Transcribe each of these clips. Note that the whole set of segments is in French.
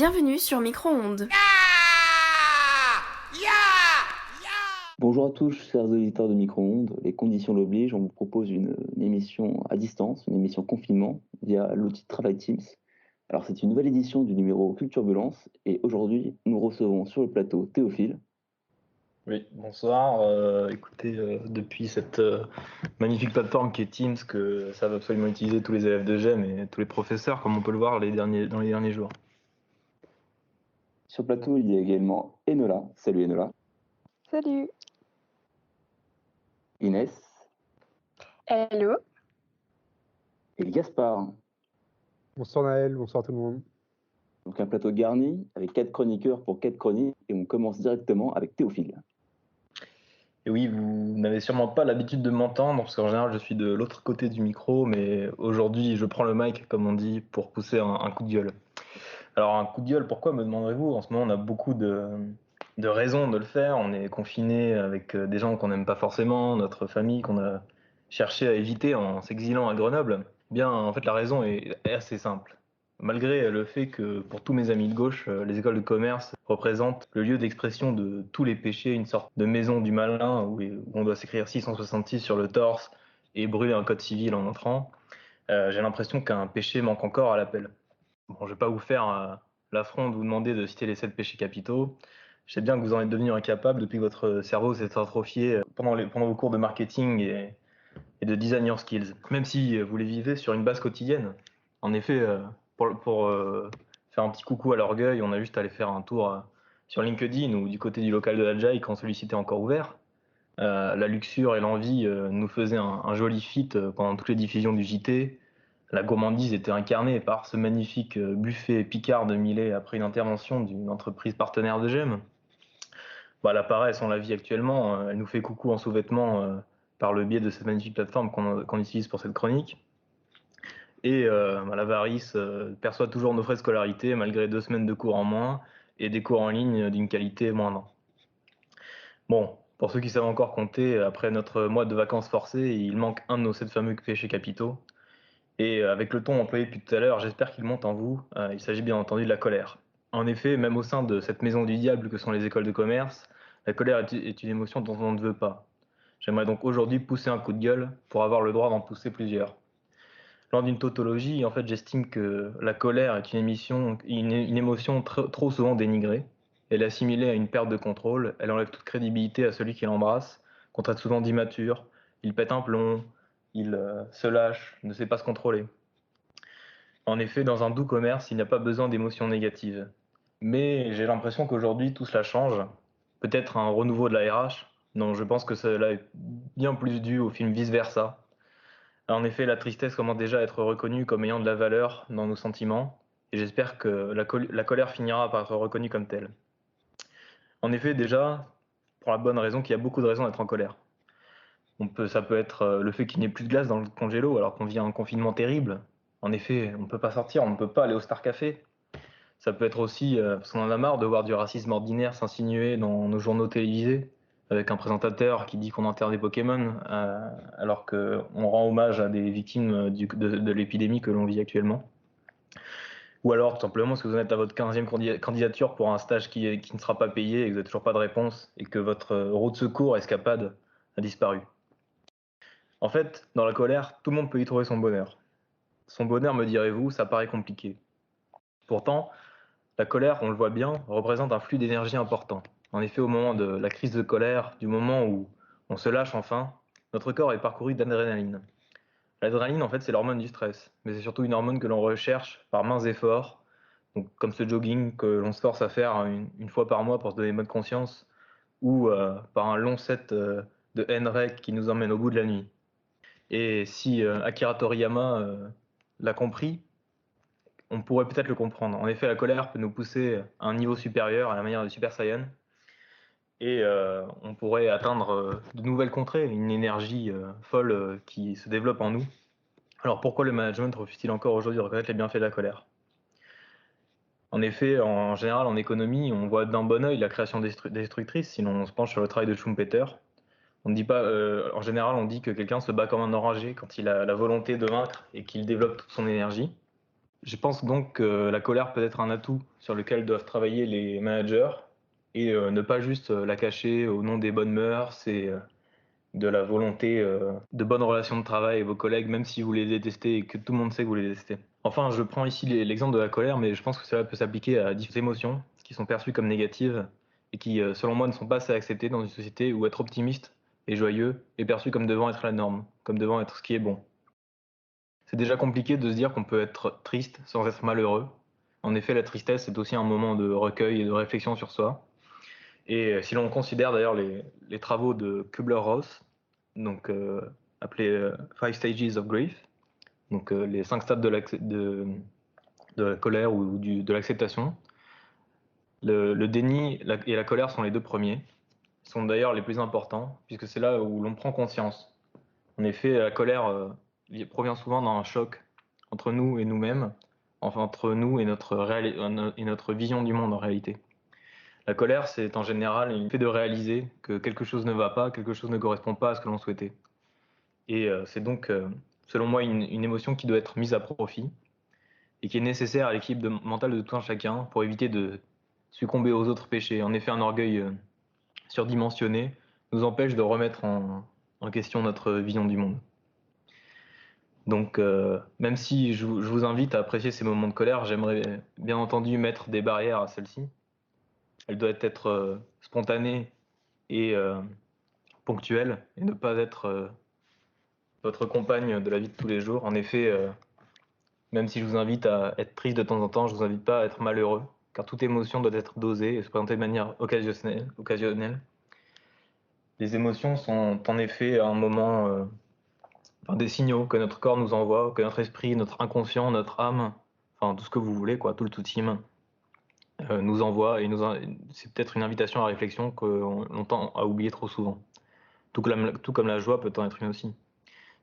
Bienvenue sur Micro-ondes. Bonjour à tous, chers auditeurs de Micro-ondes. Les conditions l'obligent, on vous propose une émission à distance, une émission confinement via l'outil de travail Teams. Alors c'est une nouvelle édition du numéro Culturbulence et aujourd'hui nous recevons sur le plateau Théophile. Oui, bonsoir. Écoutez, depuis cette magnifique plateforme qui est Teams, que savent absolument utiliser tous les élèves de GEM et tous les professeurs, comme on peut le voir dans les derniers jours. Sur le plateau il y a également Enola. Salut Enola. Salut. Inès. Hello. Et Gaspard. Bonsoir Naël, bonsoir tout le monde. Donc un plateau garni avec 4 chroniqueurs pour 4 chroniques et on commence directement avec Théophile. Et oui, vous n'avez sûrement pas l'habitude de m'entendre, parce qu'en général je suis de l'autre côté du micro, mais aujourd'hui je prends le mic, comme on dit, pour pousser un coup de gueule. Alors un coup de gueule, pourquoi, me demanderez-vous? En ce moment on a beaucoup de raisons de le faire, on est confiné avec des gens qu'on n'aime pas forcément, notre famille qu'on a cherché à éviter en s'exilant à Grenoble. Eh bien, en fait la raison est assez simple. Malgré le fait que pour tous mes amis de gauche, les écoles de commerce représentent le lieu d'expression de tous les péchés, une sorte de maison du malin où on doit s'écrire 666 sur le torse et brûler un code civil en entrant, j'ai l'impression qu'un péché manque encore à l'appel. Bon, je ne vais pas vous faire l'affront de vous demander de citer les 7 péchés capitaux. Je sais bien que vous en êtes devenu incapable depuis que votre cerveau s'est atrophié pendant vos cours de marketing et de design your skills, même si vous les vivez sur une base quotidienne. En effet, pour faire un petit coucou à l'orgueil, on a juste à aller faire un tour sur LinkedIn ou du côté du local de la Jai quand celui-ci était encore ouvert. La luxure et l'envie nous faisaient un joli fit pendant toutes les diffusions du JT. La gourmandise était incarnée par ce magnifique buffet Picard de Millet après une intervention d'une entreprise partenaire de GEM. Bah, la paresse, on la vit actuellement. Elle nous fait coucou en sous-vêtements par le biais de cette magnifique plateforme qu'on utilise pour cette chronique. Et l'avarice perçoit toujours nos frais de scolarité malgré 2 semaines de cours en moins et des cours en ligne d'une qualité moindre. Bon, pour ceux qui savent encore compter, après notre mois de vacances forcées, il manque un de nos 7 fameux péchés capitaux. Et avec le ton employé depuis tout à l'heure, j'espère qu'il monte en vous. Il s'agit bien entendu de la colère. En effet, même au sein de cette maison du diable que sont les écoles de commerce, la colère est une émotion dont on ne veut pas. J'aimerais donc aujourd'hui pousser un coup de gueule pour avoir le droit d'en pousser plusieurs. Lors d'une tautologie, en fait, j'estime que la colère est une émotion trop souvent dénigrée. Elle est assimilée à une perte de contrôle, elle enlève toute crédibilité à celui qui l'embrasse, qu'on traite souvent d'immature, il pète un plomb, il se lâche, ne sait pas se contrôler. En effet, dans un doux commerce, il n'y a pas besoin d'émotions négatives. Mais j'ai l'impression qu'aujourd'hui, tout cela change. Peut-être un renouveau de la RH. Non, je pense que cela est bien plus dû au film Vice Versa. En effet, la tristesse commence déjà à être reconnue comme ayant de la valeur dans nos sentiments, et j'espère que la colère finira par être reconnue comme telle. En effet, déjà, pour la bonne raison qu'il y a beaucoup de raisons d'être en colère. Ça peut être le fait qu'il n'y ait plus de glace dans le congélo alors qu'on vit un confinement terrible. En effet, on ne peut pas sortir, on ne peut pas aller au Star Café. Ça peut être aussi parce qu'on en a marre de voir du racisme ordinaire s'insinuer dans nos journaux télévisés, avec un présentateur qui dit qu'on enterre des Pokémon, alors qu'on rend hommage à des victimes de l'épidémie que l'on vit actuellement. Ou alors, tout simplement, parce que vous en êtes à votre 15e candidature pour un stage qui ne sera pas payé et que vous n'avez toujours pas de réponse, et que votre roue de secours, escapade, a disparu. En fait, dans la colère, tout le monde peut y trouver son bonheur. Son bonheur, me direz-vous, ça paraît compliqué. Pourtant, la colère, on le voit bien, représente un flux d'énergie important. En effet, au moment de la crise de colère, du moment où on se lâche enfin, notre corps est parcouru d'adrénaline. L'adrénaline, en fait, c'est l'hormone du stress, mais c'est surtout une hormone que l'on recherche par mains efforts, donc comme ce jogging que l'on se force à faire une fois par mois pour se donner bonne conscience, ou par un long set de NREC qui nous emmène au bout de la nuit. Et si Akira Toriyama l'a compris, on pourrait peut-être le comprendre. En effet, la colère peut nous pousser à un niveau supérieur, à la manière de Super Saiyan, et on pourrait atteindre de nouvelles contrées, une énergie folle qui se développe en nous. Alors pourquoi le management refuse-t-il encore aujourd'hui de reconnaître les bienfaits de la colère? En effet, en général, en économie, on voit d'un bon œil la création destructrice, sinon on se penche sur le travail de Schumpeter. On ne dit pas, en général, on dit que quelqu'un se bat comme un enragé quand il a la volonté de vaincre et qu'il développe toute son énergie. Je pense donc que la colère peut être un atout sur lequel doivent travailler les managers et ne pas juste la cacher au nom des bonnes mœurs et de la volonté de bonnes relations de travail avec vos collègues, même si vous les détestez et que tout le monde sait que vous les détestez. Enfin, je prends ici l'exemple de la colère, mais je pense que cela peut s'appliquer à différentes émotions qui sont perçues comme négatives et qui, selon moi, ne sont pas assez acceptées dans une société où être optimiste et joyeux est perçu comme devant être la norme, comme devant être ce qui est bon. C'est déjà compliqué de se dire qu'on peut être triste sans être malheureux. En effet, la tristesse est aussi un moment de recueil et de réflexion sur soi. Et si l'on considère d'ailleurs les travaux de Kubler-Ross, donc appelés Five Stages of Grief, donc les 5 stades de la colère ou de l'acceptation, le déni et la colère sont les deux premiers, sont d'ailleurs les plus importants, puisque c'est là où l'on prend conscience. En effet, la colère provient souvent d'un choc entre nous et nous-mêmes, enfin entre nous et notre vision du monde en réalité. La colère, c'est en général le fait de réaliser que quelque chose ne va pas, quelque chose ne correspond pas à ce que l'on souhaitait. Et c'est donc, selon moi, une émotion qui doit être mise à profit et qui est nécessaire à l'équilibre mental de tout un chacun pour éviter de succomber aux autres péchés. En effet, un orgueil surdimensionné nous empêche de remettre en question notre vision du monde. Donc, même si je vous invite à apprécier ces moments de colère, j'aimerais bien entendu mettre des barrières à celle-ci. Elle doit être spontanée et ponctuelle et ne pas être votre compagne de la vie de tous les jours. En effet, même si je vous invite à être triste de temps en temps, je ne vous invite pas à être malheureux, car toute émotion doit être dosée et se présenter de manière occasionnelle. Les émotions sont en effet un moment, des signaux que notre corps nous envoie, que notre esprit, notre inconscient, notre âme, enfin tout ce que vous voulez, quoi, tout le tout-team, nous envoie et c'est peut-être une invitation à la réflexion que l'on tend à oublier trop souvent. Tout comme la joie peut en être une aussi.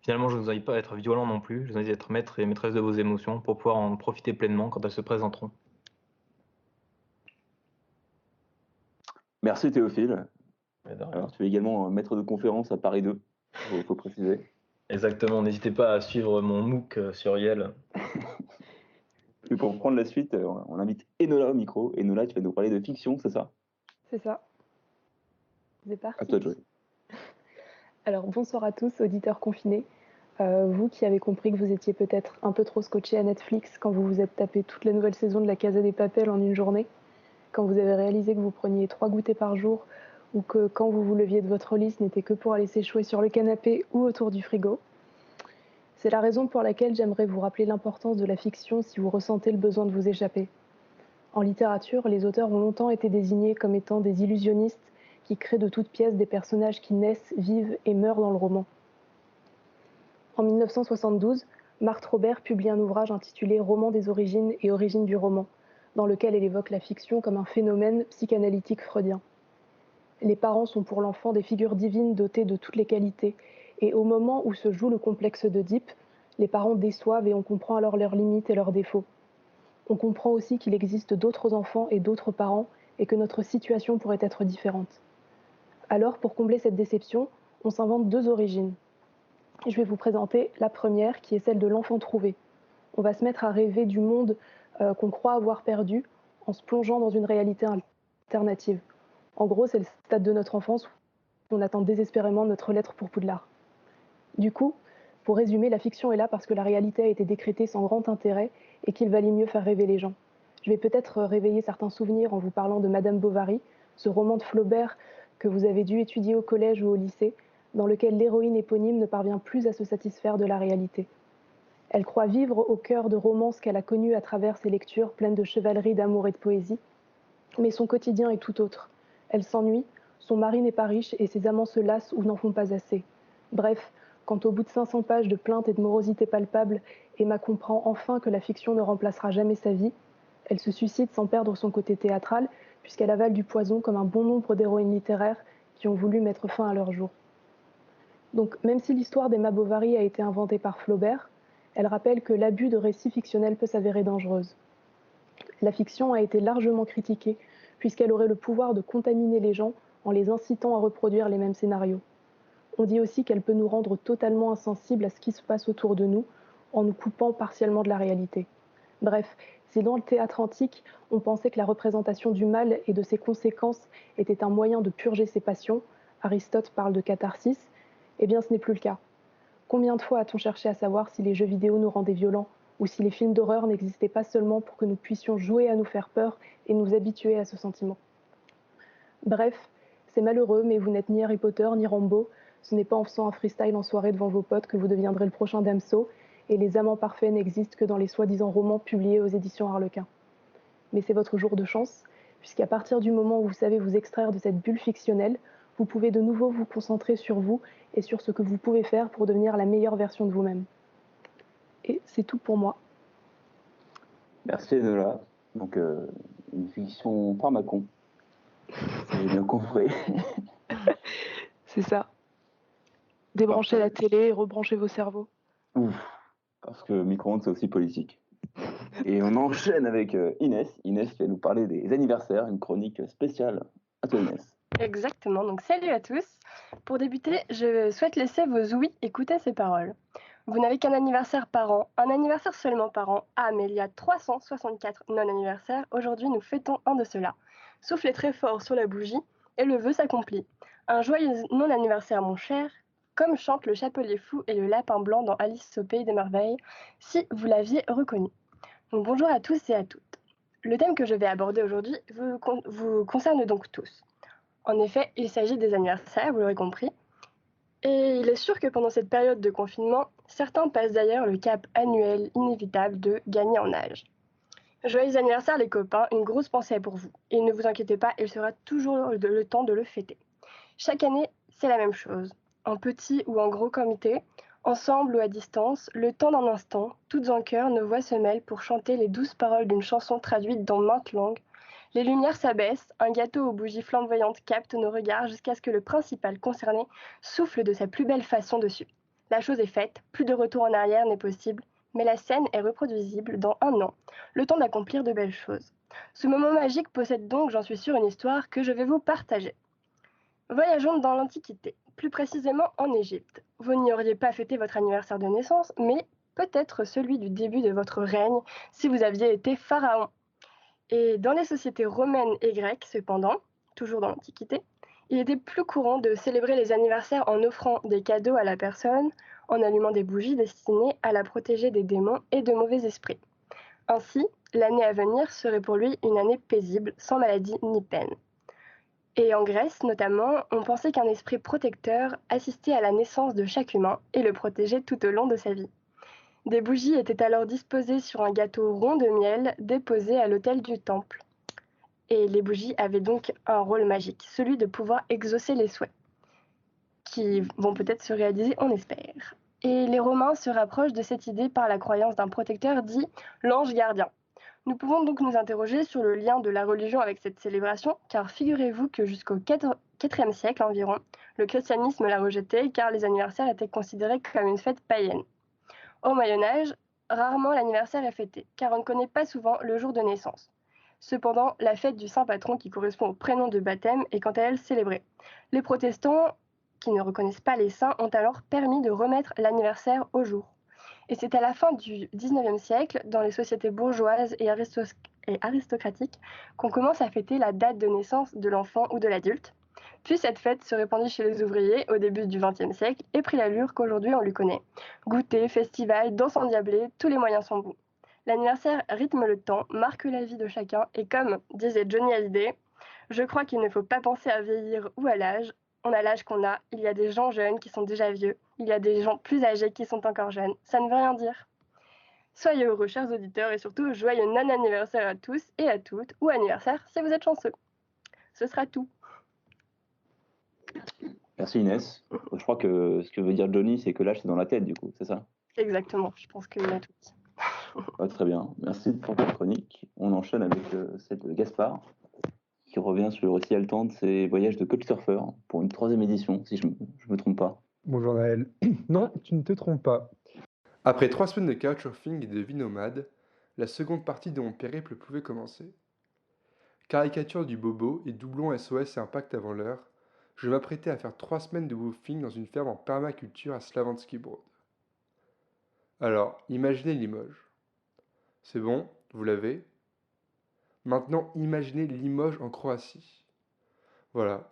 Finalement, je ne vous invite pas à être violent non plus, je vous invite à être maître et maîtresse de vos émotions pour pouvoir en profiter pleinement quand elles se présenteront. Merci Théophile. Alors, tu es également maître de conférence à Paris 2, il faut préciser. Exactement, n'hésitez pas à suivre mon MOOC sur Yale. Et pour prendre la suite, on invite Enola au micro. Enola, tu vas nous parler de fiction, c'est ça? C'est ça. C'est parti. À toi de jouer. Alors, bonsoir à tous, auditeurs confinés. Vous qui avez compris que vous étiez peut-être un peu trop scotché à Netflix quand vous vous êtes tapé toute la nouvelle saison de La Casa des Papel en une journée, quand vous avez réalisé que vous preniez 3 goûters par jour, ou que quand vous vous leviez de votre lit, ce n'était que pour aller s'échouer sur le canapé ou autour du frigo. C'est la raison pour laquelle j'aimerais vous rappeler l'importance de la fiction si vous ressentez le besoin de vous échapper. En littérature, les auteurs ont longtemps été désignés comme étant des illusionnistes qui créent de toutes pièces des personnages qui naissent, vivent et meurent dans le roman. En 1972, Marthe Robert publie un ouvrage intitulé Roman des origines et origines du roman, dans lequel elle évoque la fiction comme un phénomène psychanalytique freudien. Les parents sont pour l'enfant des figures divines dotées de toutes les qualités, et au moment où se joue le complexe d'Oedipe, les parents déçoivent et on comprend alors leurs limites et leurs défauts. On comprend aussi qu'il existe d'autres enfants et d'autres parents, et que notre situation pourrait être différente. Alors, pour combler cette déception, on s'invente 2 origines. Je vais vous présenter la première, qui est celle de l'enfant trouvé. On va se mettre à rêver du monde qu'on croit avoir perdu en se plongeant dans une réalité alternative. En gros, c'est le stade de notre enfance où on attend désespérément notre lettre pour Poudlard. Du coup, pour résumer, la fiction est là parce que la réalité a été décrétée sans grand intérêt et qu'il valait mieux faire rêver les gens. Je vais peut-être réveiller certains souvenirs en vous parlant de Madame Bovary, ce roman de Flaubert que vous avez dû étudier au collège ou au lycée, dans lequel l'héroïne éponyme ne parvient plus à se satisfaire de la réalité. Elle croit vivre au cœur de romances qu'elle a connues à travers ses lectures pleines de chevalerie, d'amour et de poésie, mais son quotidien est tout autre. Elle s'ennuie, son mari n'est pas riche et ses amants se lassent ou n'en font pas assez. Bref, quand au bout de 500 pages de plaintes et de morosité palpable, Emma comprend enfin que la fiction ne remplacera jamais sa vie, elle se suicide sans perdre son côté théâtral, puisqu'elle avale du poison comme un bon nombre d'héroïnes littéraires qui ont voulu mettre fin à leur jour. Donc, même si l'histoire d'Emma Bovary a été inventée par Flaubert, elle rappelle que l'abus de récits fictionnels peut s'avérer dangereuse. La fiction a été largement critiquée, puisqu'elle aurait le pouvoir de contaminer les gens en les incitant à reproduire les mêmes scénarios. On dit aussi qu'elle peut nous rendre totalement insensibles à ce qui se passe autour de nous, en nous coupant partiellement de la réalité. Bref, si dans le théâtre antique, on pensait que la représentation du mal et de ses conséquences était un moyen de purger ses passions, Aristote parle de catharsis, eh bien ce n'est plus le cas. Combien de fois a-t-on cherché à savoir si les jeux vidéo nous rendaient violents ou si les films d'horreur n'existaient pas seulement pour que nous puissions jouer à nous faire peur et nous habituer à ce sentiment. Bref, c'est malheureux, mais vous n'êtes ni Harry Potter ni Rambo. Ce n'est pas en faisant un freestyle en soirée devant vos potes que vous deviendrez le prochain Damso, et les amants parfaits n'existent que dans les soi-disant romans publiés aux éditions Harlequin. Mais c'est votre jour de chance, puisqu'à partir du moment où vous savez vous extraire de cette bulle fictionnelle, vous pouvez de nouveau vous concentrer sur vous et sur ce que vous pouvez faire pour devenir la meilleure version de vous-même. Et c'est tout pour moi. Merci Enola. Donc, une fiction pharmacon, si j'ai bien compris. C'est ça. Débranchez la télé et rebranchez vos cerveaux. Ouf, parce que micro-ondes, c'est aussi politique. Et on enchaîne avec Inès. Inès qui va nous parler des anniversaires, une chronique spéciale. À toi Inès. Exactement, donc salut à tous. Pour débuter, je souhaite laisser vos ouïes écouter ces paroles. Vous n'avez qu'un anniversaire par an, un anniversaire seulement par an. Ah, mais il y a 364 non-anniversaires. Aujourd'hui, nous fêtons un de ceux-là. Soufflez très fort sur la bougie et le vœu s'accomplit. Un joyeux non-anniversaire, mon cher, comme chante le chapelier fou et le lapin blanc dans Alice au pays des merveilles, si vous l'aviez reconnu. Donc bonjour à tous et à toutes. Le thème que je vais aborder aujourd'hui vous concerne donc tous. En effet, il s'agit des anniversaires, vous l'aurez compris. Et il est sûr que pendant cette période de confinement, certains passent d'ailleurs le cap annuel inévitable de gagner en âge. Joyeux anniversaire les copains, une grosse pensée pour vous. Et ne vous inquiétez pas, il sera toujours le temps de le fêter. Chaque année, c'est la même chose. En petit ou en gros comité, ensemble ou à distance, le temps d'un instant, toutes en chœur, nos voix se mêlent pour chanter les douces paroles d'une chanson traduite dans maintes langues. Les lumières s'abaissent, un gâteau aux bougies flamboyantes capte nos regards jusqu'à ce que le principal concerné souffle de sa plus belle façon dessus. La chose est faite, plus de retour en arrière n'est possible, mais la scène est reproduisible dans un an, le temps d'accomplir de belles choses. Ce moment magique possède donc, j'en suis sûre, une histoire que je vais vous partager. Voyageons dans l'Antiquité, plus précisément en Égypte. Vous n'y auriez pas fêté votre anniversaire de naissance, mais peut-être celui du début de votre règne si vous aviez été pharaon. Et dans les sociétés romaines et grecques, cependant, toujours dans l'Antiquité, il était plus courant de célébrer les anniversaires en offrant des cadeaux à la personne, en allumant des bougies destinées à la protéger des démons et de mauvais esprits. Ainsi, l'année à venir serait pour lui une année paisible, sans maladie ni peine. Et en Grèce, notamment, on pensait qu'un esprit protecteur assistait à la naissance de chaque humain et le protégeait tout au long de sa vie. Des bougies étaient alors disposées sur un gâteau rond de miel déposé à l'autel du temple. Et les bougies avaient donc un rôle magique, celui de pouvoir exaucer les souhaits, qui vont peut-être se réaliser, on espère. Et les Romains se rapprochent de cette idée par la croyance d'un protecteur dit l'ange gardien. Nous pouvons donc nous interroger sur le lien de la religion avec cette célébration, car figurez-vous que jusqu'au IVe siècle environ, le christianisme l'a rejeté car les anniversaires étaient considérés comme une fête païenne. Au Moyen-Âge, rarement l'anniversaire est fêté, car on ne connaît pas souvent le jour de naissance. Cependant, la fête du saint patron qui correspond au prénom de baptême est quant à elle célébrée. Les protestants, qui ne reconnaissent pas les saints, ont alors permis de remettre l'anniversaire au jour. Et c'est à la fin du XIXe siècle, dans les sociétés bourgeoises et aristocratiques, qu'on commence à fêter la date de naissance de l'enfant ou de l'adulte. Puis cette fête se répandit chez les ouvriers au début du XXe siècle et prit l'allure qu'aujourd'hui on lui connaît. Goûter, festival, danse endiablée, tous les moyens sont bons. L'anniversaire rythme le temps, marque la vie de chacun et comme disait Johnny Hallyday, je crois qu'il ne faut pas penser à vieillir ou à l'âge. On a l'âge qu'on a, il y a des gens jeunes qui sont déjà vieux, il y a des gens plus âgés qui sont encore jeunes, ça ne veut rien dire. Soyez heureux chers auditeurs et surtout joyeux non-anniversaire à tous et à toutes, ou anniversaire si vous êtes chanceux. Ce sera tout. Merci Inès. Je crois que ce que veut dire Johnny, c'est que l'âge c'est dans la tête du coup, c'est ça? Exactement, je pense qu'il a tout dit. Très bien, merci pour ta chronique. On enchaîne avec celle de Gaspard, qui revient sur le récit haletant de ses voyages de couchsurfer pour une 3e édition, si je me trompe pas. Bonjour Naël. Non, tu ne te trompes pas. Après 3 semaines de couchsurfing et de vie nomade, la seconde partie de mon périple pouvait commencer. Caricature du bobo et doublon SOS et Impact avant l'heure, je m'apprêtais à faire 3 semaines de woofing dans une ferme en permaculture à Slavanski Broad. Alors, imaginez Limoges. C'est bon, vous l'avez? Maintenant, imaginez Limoges en Croatie. Voilà.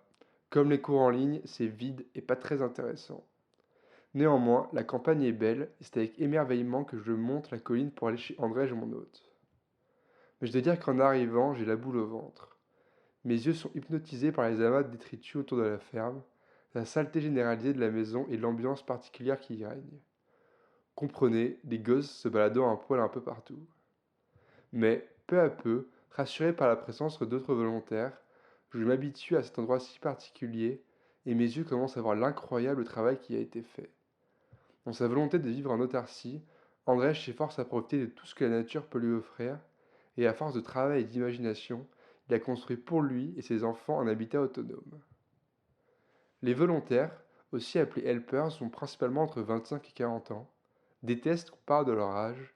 Comme les cours en ligne, c'est vide et pas très intéressant. Néanmoins, la campagne est belle et c'est avec émerveillement que je monte la colline pour aller chez André, mon hôte. Mais je dois dire qu'en arrivant, j'ai la boule au ventre. Mes yeux sont hypnotisés par les amas de détritus autour de la ferme, la saleté généralisée de la maison et l'ambiance particulière qui y règne. Comprenez, les gosses se baladant un poil un peu partout. Mais, peu à peu, rassuré par la présence d'autres volontaires, je m'habitue à cet endroit si particulier et mes yeux commencent à voir l'incroyable travail qui a été fait. Dans sa volonté de vivre en autarcie, André s'efforce à profiter de tout ce que la nature peut lui offrir, et à force de travail et d'imagination, il a construit pour lui et ses enfants un habitat autonome. Les volontaires, aussi appelés helpers, sont principalement entre 25 et 40 ans, détestent qu'on parle de leur âge,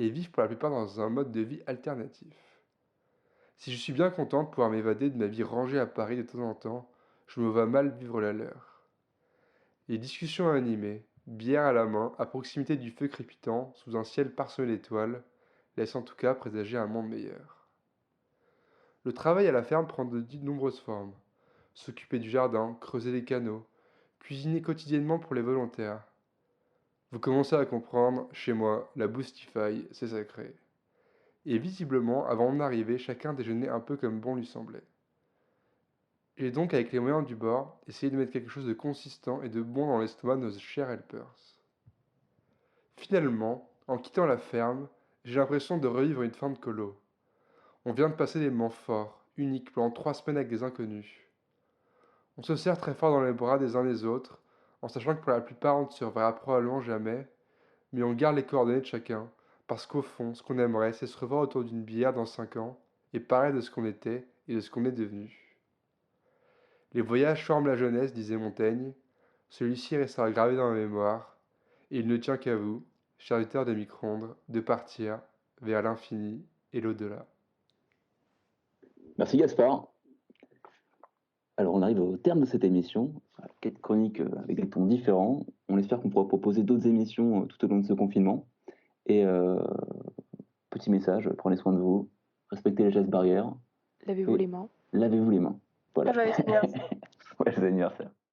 et vivent pour la plupart dans un mode de vie alternatif. Si je suis bien content de pouvoir m'évader de ma vie rangée à Paris de temps en temps, je me vois mal vivre la leur. Les discussions animées, bière à la main, à proximité du feu crépitant, sous un ciel parsemé d'étoiles, laissent en tout cas présager un monde meilleur. Le travail à la ferme prend de nombreuses formes. S'occuper du jardin, creuser les canaux, cuisiner quotidiennement pour les volontaires. Vous commencez à comprendre, chez moi, la boostify, c'est sacré. Et visiblement, avant mon arrivée, chacun déjeunait un peu comme bon lui semblait. J'ai donc, avec les moyens du bord, essayé de mettre quelque chose de consistant et de bon dans l'estomac de nos chers helpers. Finalement, en quittant la ferme, j'ai l'impression de revivre une fin de colo. On vient de passer des moments forts, uniques, pendant 3 semaines avec des inconnus. On se serre très fort dans les bras des uns des autres, en sachant que pour la plupart on ne se reverra probablement jamais, mais on garde les coordonnées de chacun, parce qu'au fond, ce qu'on aimerait, c'est se revoir autour d'une bière dans 5 ans, et parler de ce qu'on était et de ce qu'on est devenu. Les voyages forment la jeunesse, disait Montaigne. Celui-ci restera gravé dans ma mémoire, et il ne tient qu'à vous, chers auditeurs des micro-ondes, de partir vers l'infini et l'au-delà. Merci Gaspard. Alors on arrive au terme de cette émission, 4 chroniques avec des tons différents. On espère qu'on pourra proposer d'autres émissions tout au long de ce confinement. Et petit message, prenez soin de vous, respectez les gestes barrières. Lavez-vous les mains. Lavez-vous les mains. Voilà. Joyeux anniversaire. Ouais, joyeux anniversaire.